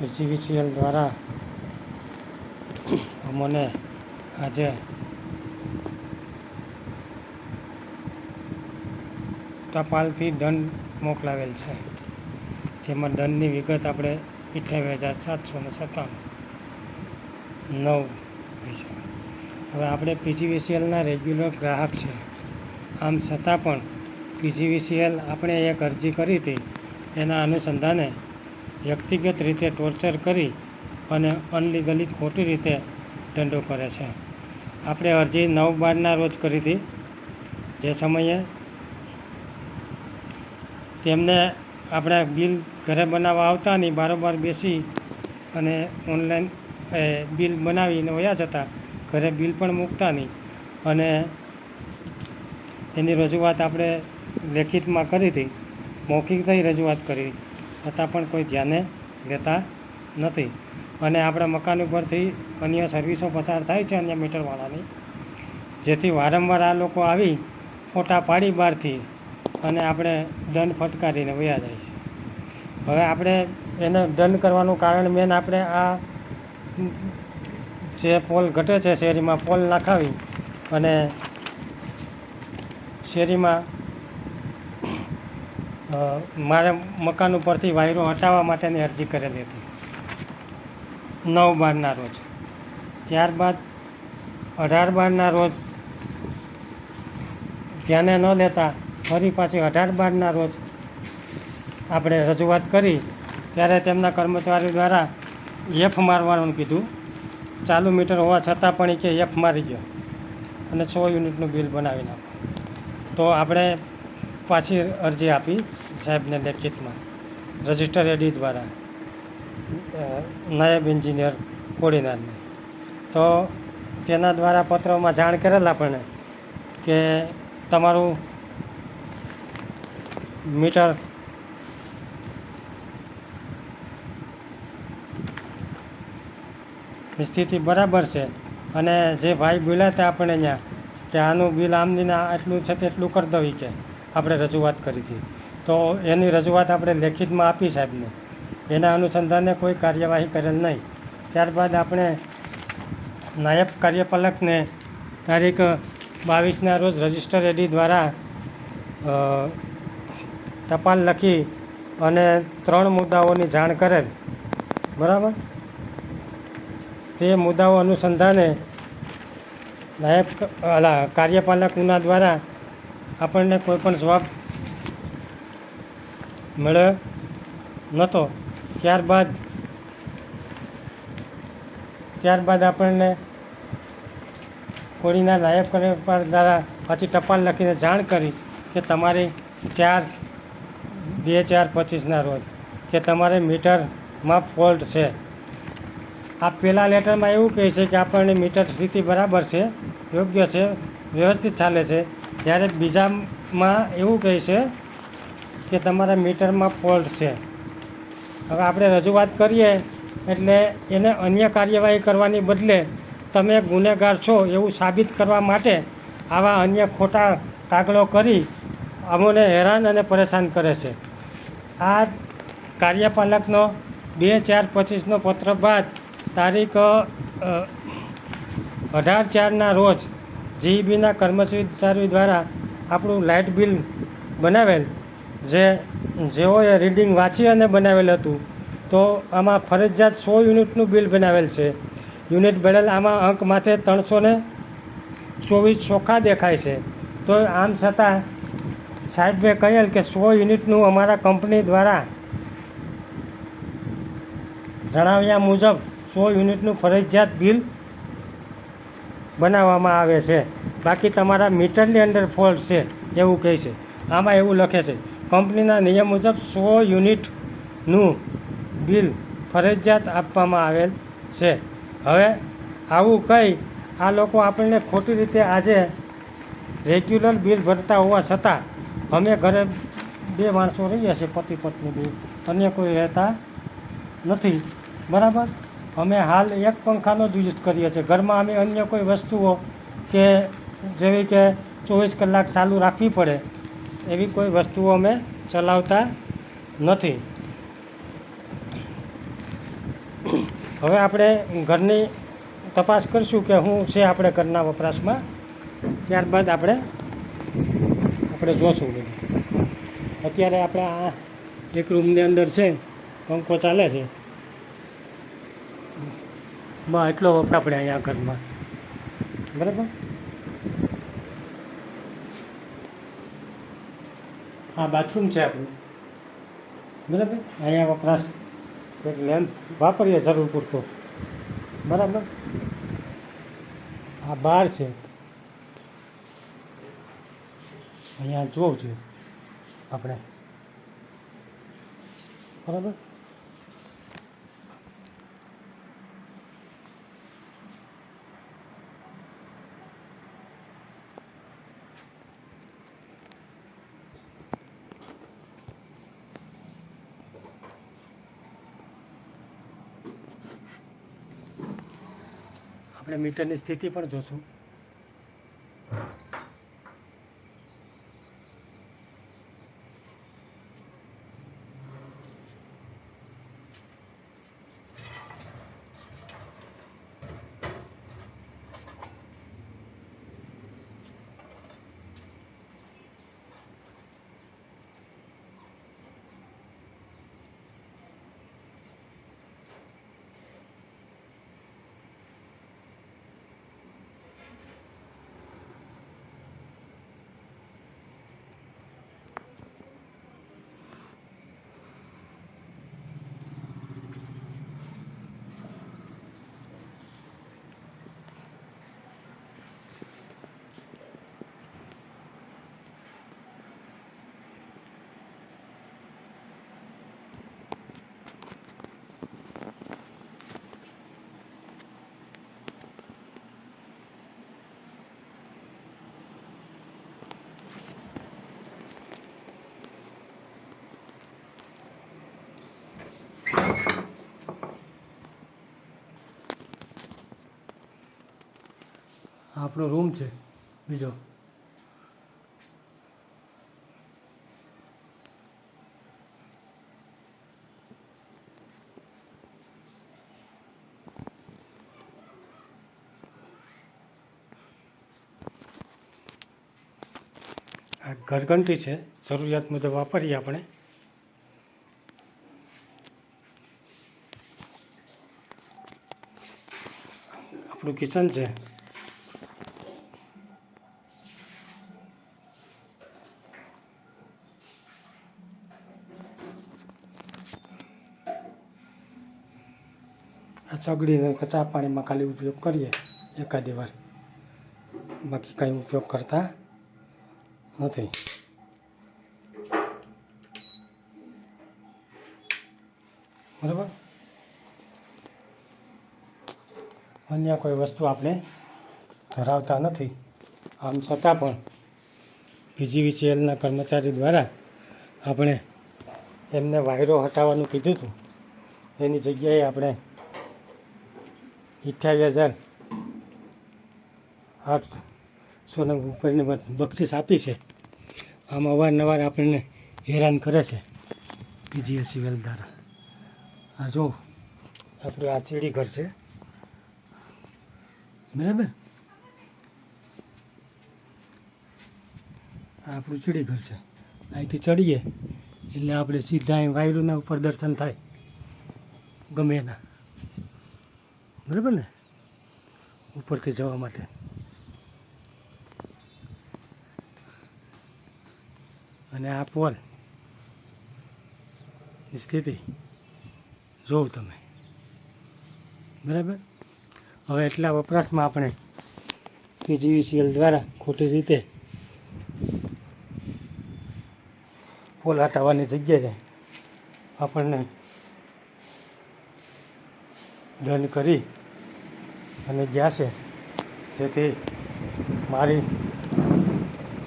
PGVCL દ્વારા અમને આજે ટપાલથી દંડ મોકલાવેલ છે, જેમાં દંડની વિગત આપણે 58,797.9 પૈસા. હવે આપણે પીજીવીસીએલના રેગ્યુલર ગ્રાહક છે, આમ છતાં પણ પીજીવીસીએલ આપણે એક અરજી કરી હતી, એના અનુસંધાને વ્યક્તિગત રીતે ટોર્ચર કરી અને અનલીગલી ખોટી રીતે દંડો કરે છે. આપણે અરજી 9/12 રોજ કરી હતી, જે સમયે તેમને આપણે બિલ ઘરે બનાવવા આવતા નહીં, બારોબાર બેસી અને ઓનલાઈન બિલ બનાવીને વયા જતા, ઘરે બિલ પણ મૂકતા નહીં. અને એની રજૂઆત આપણે લેખિતમાં કરી હતી, મૌખિકથી રજૂઆત કરી, છતાં પણ કોઈ ધ્યાને લેતા નથી. અને આપણા મકાન ઉપરથી અન્ય સર્વિસો પસાર થાય છે, અન્ય મીટરવાળાની, જેથી વારંવાર આ લોકો આવી ફોટા પાડી બહારથી અને આપણે દંડ ફટકારીને વયા જાય છે. હવે આપણે એને દંડ કરવાનું કારણ મેન આપણે આ જે પોલ ઘટે છે શેરીમાં, પોલ નાખાવી અને શેરીમાં મારે મકાન ઉપરથી વાયરો હટાવવા માટેની અરજી કરેલી હતી 9/12 રોજ. ત્યારબાદ 18/12 રોજ ધ્યાને ન લેતા ફરી પાછી 18/12 રોજ આપણે રજૂઆત કરી, ત્યારે તેમના કર્મચારી દ્વારા એફ મારવાનું કીધું. ચાલુ મીટર હોવા છતાં પણ કે એફ મારી ગયો અને 100 યુનિટનું બિલ બનાવી નાખો. તો આપણે પાછી અરજી આપી સાહેબને લેખિતમાં રજિસ્ટર એડી દ્વારા નાયબ એન્જિનિયર કોડીનારને. તો તેના દ્વારા પત્રમાં જાણ કરેલ આપણને કે તમારું મીટર સ્થિતિ બરાબર છે, અને જે ભાઈ બોલ્યા હતા આપણે ત્યાં કે આનું બિલ આમદીને આટલું છે તેટલું કરી દવી, કે આપણે રજૂઆત કરી હતી. તો એની રજૂઆત આપણે લેખિતમાં આપી સાહેબને, એના અનુસંધાને કોઈ કાર્યવાહી કરેલ નહીં. ત્યારબાદ આપણે નાયબ કાર્યપાલકને તારીખ 22ના રોજ રજિસ્ટર એડી દ્વારા ટપાલ લખી અને 3 મુદ્દાઓની જાણ કરેલ, બરાબર. તે મુદ્દાઓ અનુસંધાને નાયબ કાર્યપાલક ઉના દ્વારા આપણને કોઈ પણ જવાબ મળ્યો નહોતો. ત્યારબાદ આપણને કોડીના નાયબ કાર્યપાલક દ્વારા પાછી ટપાલ લખીને જાણ કરી કે તમારી 4/2/2025ના રોજ કે તમારે મીટરમાં ફોલ્ટ છે. આ પહેલાં લેટરમાં એવું કહે છે કે આપણને મીટર સ્થિતિ બરાબર છે, યોગ્ય છે, વ્યવસ્થિત ચાલે છે, જ્યારે બીજામાં એવું કહે છે કે તમારા મીટરમાં ફોલ્ટ છે. હવે આપણે રજૂઆત કરીએ એટલે એને અન્ય કાર્યવાહી કરવાની બદલે તમે ગુનેગાર છો એવું સાબિત કરવા માટે આવા અન્ય ખોટા કાગળો કરી અમોને હેરાન અને પરેશાન કરે છે. આ કાર્યપાલકનો 2/4/25નો પત્ર બાદ તારીખ 18/4ના રોજ જીઈબીના કર્મચારી દ્વારા આપણું લાઇટ બિલ બનાવેલ, જેઓએ રીડિંગ વાંચી અને બનાવેલ હતું. તો આમાં ફરજિયાત 100 યુનિટનું બિલ બનાવેલ છે. યુનિટ બનેલ આમાં અંક માથે 324 ચોખ્ખા દેખાય છે. તો આમ છતાં સાહેબે કહેલ કે 100 યુનિટનું અમારા કંપની દ્વારા જણાવ્યા મુજબ 100 યુનિટનું ફરજિયાત બિલ બનાવવામાં આવે છે, બાકી તમારા મીટરની અંદર ફોલ્ટ છે એવું કહે છે. આમાં એવું લખે છે કંપનીના નિયમ મુજબ 100 યુનિટનું બિલ ફરજિયાત આપવામાં આવેલ છે. હવે આવું કહી આ લોકો આપણને ખોટી રીતે આજે રેગ્યુલર બિલ ભરતા હોવા છતાં, અમે ઘરે 2 માણસો રહીએ છીએ, પતિ પત્ની બી, અન્ય કોઈ રહેતા નથી, બરાબર. અમે હાલ એક પંખાનો જ યુઝ કરીએ છીએ. ઘરમાં અમે અન્ય કોઈ વસ્તુઓ કે જેવી કે 24 કલાક ચાલુ રાખવી પડે એવી કોઈ વસ્તુઓ અમે ચલાવતા નથી. હવે આપણે ઘરની તપાસ કરીશું કે શું છે આપણે ઘરના વપરાશમાં, ત્યારબાદ આપણે જોશું બધું. અત્યારે આપણે આ એક રૂમની અંદર છે, પંખો ચાલે છે, બસ એટલો વપરાશ આપણે અહીંયા ઘરમાં. બરાબર. આ બાથરૂમ છે આપણું. બરાબર. અહીંયા વપરાશ એક લેમ્પ વાપરીએ જરૂર પૂરતો. બરાબર. આ બહાર છે, અહીંયા જોવું છે આપણે. બરાબર. આપણે મીટરની સ્થિતિ પણ જોશું. આપણો રૂમ છે બીજો. આ ઘરઘંટી છે, જરૂરિયાત મુજબ વાપરીએ આપણે. આપણું કિચન છે. આ ચગડીને ચા પાણીમાં ખાલી ઉપયોગ કરીએ એકાદી વાર, બાકી કંઈ ઉપયોગ કરતા નથી. બરાબર. અન્ય કોઈ વસ્તુ આપણે ધરાવતા નથી. આમ છતાં પણ પીજીવીસીએલના કર્મચારી દ્વારા આપણે એમને વાયરો હટાવવાનું કીધું હતું, એની જગ્યાએ આપણે 58,800 ઉપરની બક્ષિસ આપી છે. આમ અવારનવાર આપણને હેરાન કરે છે પીજીવીસીએલ દ્વારા. આ જો આપણું આ ચીડી ઘર છે. બરાબર. આ આપણું ચીડી ઘર છે. અહીંથી ચડીએ એટલે આપણે સીધા અહીં વાયરુના ઉપર દર્શન થાય ગમે એના. બરાબર ને, ઉપરથી જવા માટે. અને આ પોલની સ્થિતિ જોવો તમે. બરાબર. હવે એટલા વપરાશમાં આપણે પીજીવીસીએલ દ્વારા ખોટી રીતે પોલ હટાવવાની જગ્યાએ આપણને દંડ કરી અને ગયા છે. જેથી મારી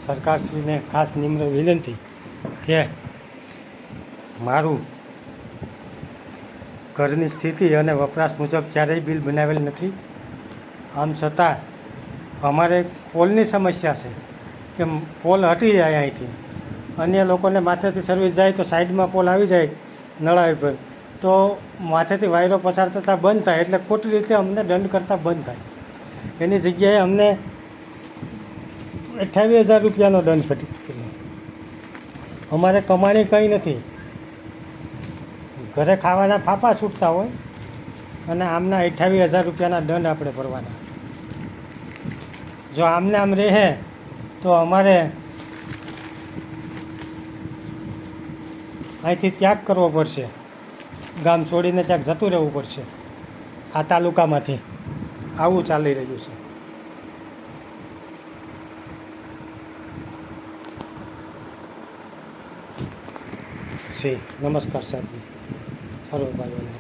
સરકારશ્રીને ખાસ નિમ્ર વિનંતી કે મારું ઘરની સ્થિતિ અને વપરાશ મુજબ ક્યારેય બિલ બનાવેલ નથી. આમ છતાં અમારે પોલની સમસ્યા છે કે પોલ હટી જાય અહીંથી, અન્ય લોકોને માથેથી સર્વિસ જાય તો સાઈડમાં પોલ આવી જાય નળાવી પર, તો માથેથી વાયરો પસાર થતાં બંધ થાય એટલે ખોટી રીતે અમને દંડ કરતાં બંધ થાય. એની જગ્યાએ અમને 28,000 રૂપિયાનો દંડ ફટી કર્યો. અમારે કમાણી કંઈ નથી, ઘરે ખાવાના ફાફા છૂટતા હોય અને આમના 28,000 રૂપિયાના દંડ આપણે ભરવાના. જો આમને આમ રહે તો અમારે અહીંથી ત્યાગ કરવો પડશે, ગામ છોડીને ક્યાંક જતું રહેવું પડશે આ તાલુકામાંથી. આવું ચાલી રહ્યું છે. નમસ્કાર સાહેબ, સર્વ ભાઈઓને.